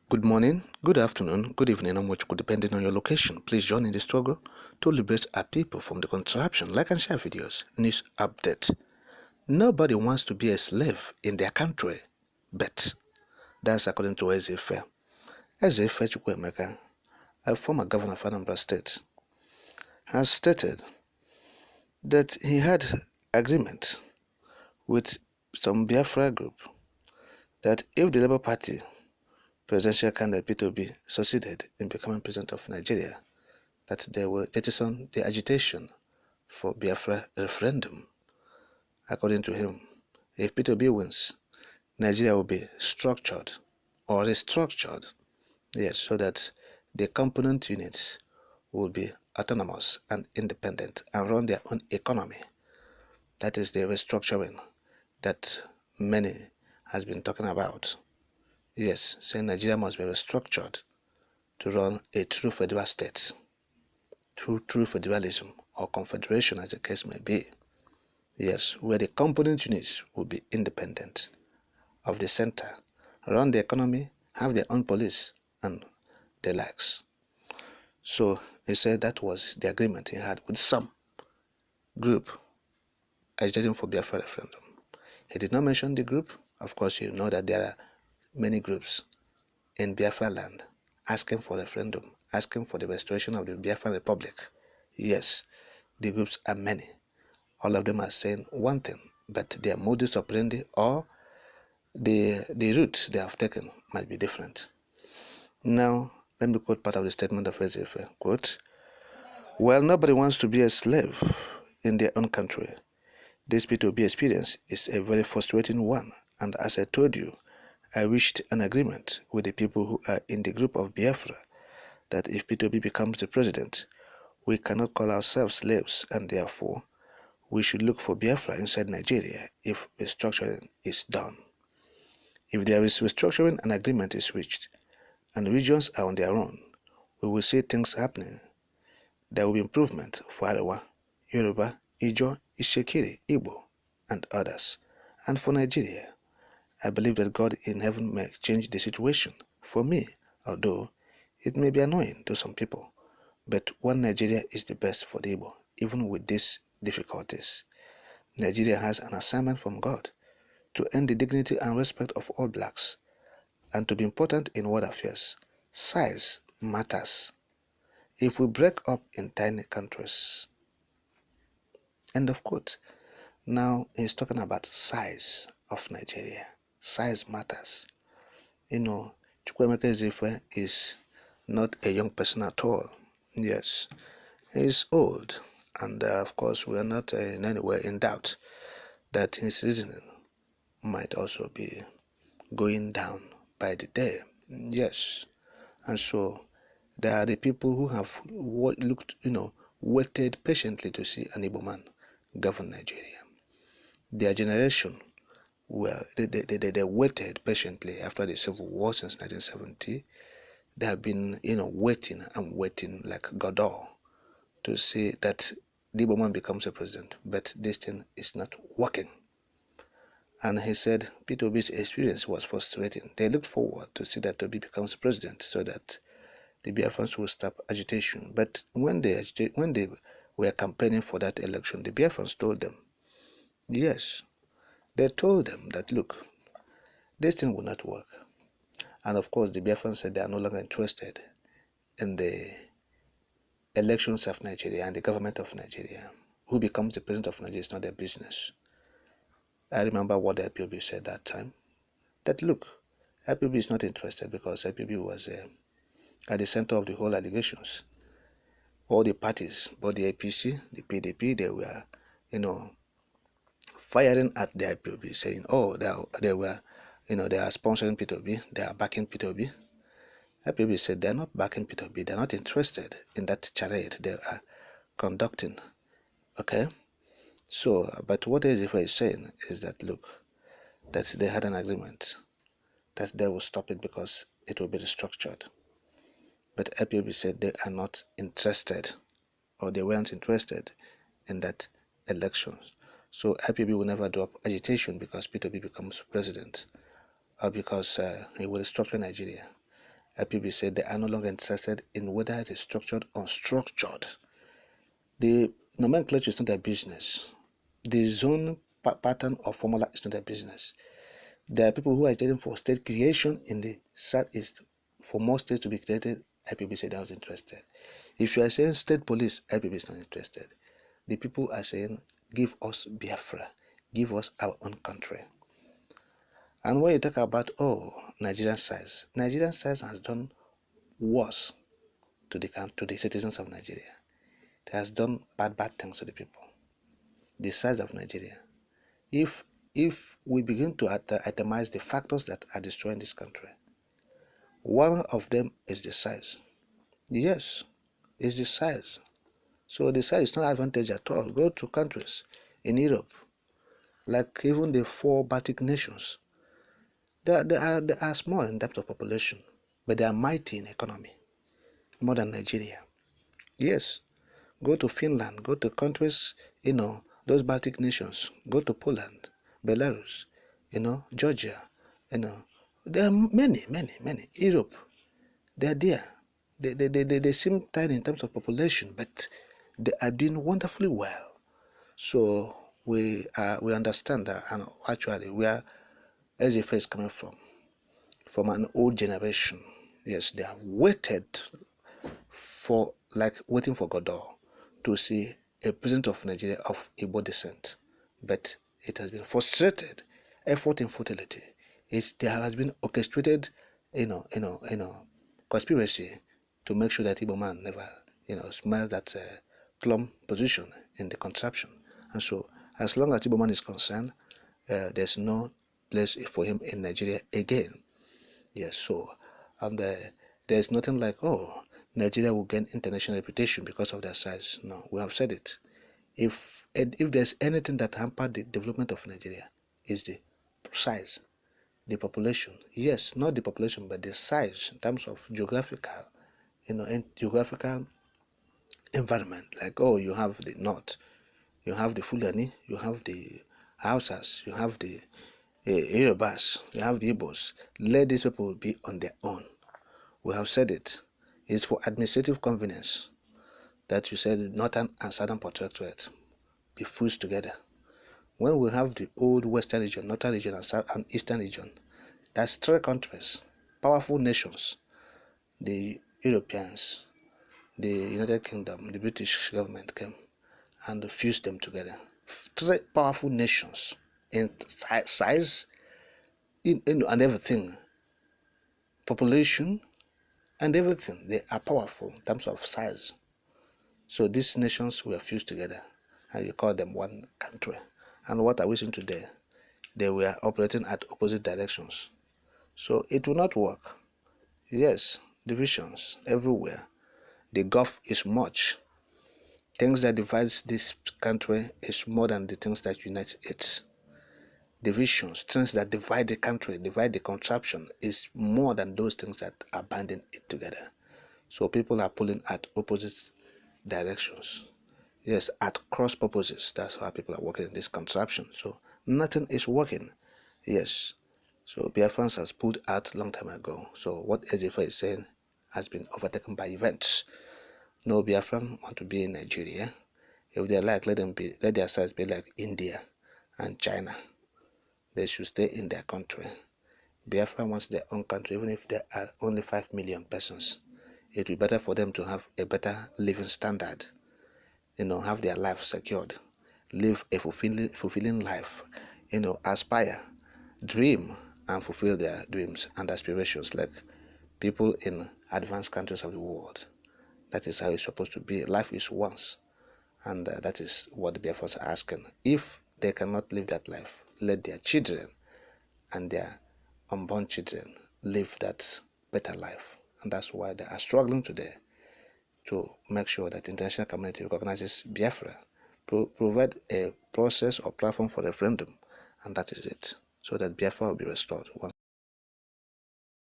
Good morning, good afternoon, good evening, and much good depending on your location. Please join in the struggle to liberate our people from the contraption. Like and share videos. News update. Nobody wants to be a slave in their country, but that's according to Ezeife. Ezeife, a former governor of Anambra State, has stated that he had agreement with some Biafra group that if the Labour Party presidential candidate P2B succeeded in becoming president of Nigeria, that they will jettison the agitation for Biafra referendum. According to him, if P2B wins, Nigeria will be structured or restructured, yes, so that the component units will be autonomous and independent and run their own economy. That is the restructuring that many has been talking about. Yes, saying Nigeria must be restructured to run a true federal state, true federalism or confederation as the case may be. Yes, where the component units will be independent of the center, run the economy, have their own police and the likes. So he said that was the agreement he had with some group agitating for Biafra referendum. He did not mention the group. Of course, you know that there are many groups in Biafra land asking for referendum, asking for the restoration of the Biafra Republic. Yes, the groups are many. All of them are saying one thing, but their modus operandi or the route they have taken might be different. Now, let me quote part of the statement of Ezeife. Quote, "Well, nobody wants to be a slave in their own country. This P2B experience is a very frustrating one, and as I told you, I reached an agreement with the people who are in the group of Biafra that if P2B becomes the president, we cannot call ourselves slaves, and therefore we should look for Biafra inside Nigeria if restructuring is done. If there is restructuring and agreement is reached, and regions are on their own, we will see things happening. There will be improvement for Arewa, Yoruba, Ijo, Ishekiri, Igbo, and others. And for Nigeria, I believe that God in heaven may change the situation for me, although it may be annoying to some people. But one Nigeria is the best for the Igbo, even with these difficulties. Nigeria has an assignment from God to earn the dignity and respect of all blacks, and to be important in world affairs. Size matters. If we break up in tiny countries." End of quote. Now he's talking about size of Nigeria. Size matters. You know, Chukwuemeka Ezeife is not a young person at all. Yes, he's old, and of course we are not in any way in doubt that his reasoning might also be going down by the day. Yes, and so there are the people who have waited patiently to see an Igbo man govern Nigeria. Their generation, they waited patiently after the Civil War since 1970. They have been, waiting and waiting like Godot to see that the Igbo man becomes a president. But this thing is not working. And he said P2B's experience was frustrating. They looked forward to see that Tobi becomes president so that the Biafrans will stop agitation. But when they were campaigning for that election, the Biafrans told them, yes, they told them that, look, this thing will not work. And of course, the Biafrans said they are no longer interested in the elections of Nigeria and the government of Nigeria. Who becomes the president of Nigeria is not their business. I remember what the IPOB said that time, that look, IPOB is not interested because IPOB was at the center of the whole allegations. All the parties, both the APC, the PDP, they were, firing at the IPOB, saying, oh, they were, they are sponsoring P2B, they are backing P2B. IPOB said they are not backing P2B, they are not interested in that charade they are conducting. Okay? So, but what Ezeife is saying is that, look, that they had an agreement that they will stop it because it will be restructured. But IPOB said they are not interested, or they weren't interested in that election. So IPOB will never drop agitation because P2B becomes president, or because he will restructure Nigeria. IPOB said they are no longer interested in whether it is structured or unstructured. The nomenclature is not their business. The zone pattern or formula is not their business. There are people who are agitating for state creation in the southeast, for more states to be created. IPOB said they are not interested. If you are saying state police, IPOB is not interested. The people are saying, give us Biafra, give us our own country. And when you talk about, Nigerian size has done worse to the citizens of Nigeria. It has done bad things to the people. The size of Nigeria. If we begin to itemize the factors that are destroying this country, one of them is the size. Yes, it's the size. So the size is not advantage at all. Go to countries in Europe, like even the 4 Baltic nations. They are small in terms of population, but they are mighty in economy, more than Nigeria. Yes, go to Finland, go to countries, those Baltic nations, go to Poland, Belarus, Georgia, there are many. Europe, they are there. They seem tiny in terms of population, but they are doing wonderfully well. So we understand that, and actually where Ezeife is coming from an old generation. Yes, they have waited waiting for Godot to see a president of Nigeria of Igbo descent, but it has been frustrated, effort in futility. There has been orchestrated, conspiracy to make sure that Igbo man never, smells that plum position in the contraption. And so, as long as Igbo man is concerned, there's no place for him in Nigeria again. Yes, so, and there's nothing like, Nigeria will gain international reputation because of their size. No, we have said it. If there's anything that hampered the development of Nigeria, is the size, the population. Yes, not the population, but the size in terms of geographical, geographical environment. Like, you have the North, you have the Fulani, you have the Hausas, you have the Yorubas, you have the Igbos. Let these people be on their own. We have said it. It's for administrative convenience that you said the Northern and Southern Protectorate be fused together. When we have the old Western region, Northern region, and South and Eastern region, that's 3 countries, powerful nations. The Europeans, the United Kingdom, the British government came and fused them together. 3 powerful nations in size, and everything, population, and everything. They are powerful in terms of size. So these nations were fused together, and you call them one country. And what are we seeing today? They were operating at opposite directions. So it will not work. Yes, divisions everywhere. The gulf is much. Things that divides this country is more than the things that unite it. Divisions, things that divide the country, divide the contraption, is more than those things that are binding it together. So people are pulling at opposite directions. Yes, at cross purposes. That's how people are working in this contraption. So nothing is working. Yes. So Biafrans has pulled out long time ago. So what Ezeife is saying has been overtaken by events. No Biafran want to be in Nigeria. If they like, let their size be like India and China. They should stay in their country. Biafra wants their own country, even if there are only 5 million persons. It will be better for them to have a better living standard. Have their life secured, live a fulfilling life, aspire, dream, and fulfill their dreams and aspirations like people in advanced countries of the world. That is how it's supposed to be. Life is once, and that is what the Biafrans are asking. If they cannot live that life, let their children and their unborn children live that better life. And that's why they are struggling today to make sure that the international community recognizes Biafra, provide a process or platform for referendum, and that is it, so that Biafra will be restored once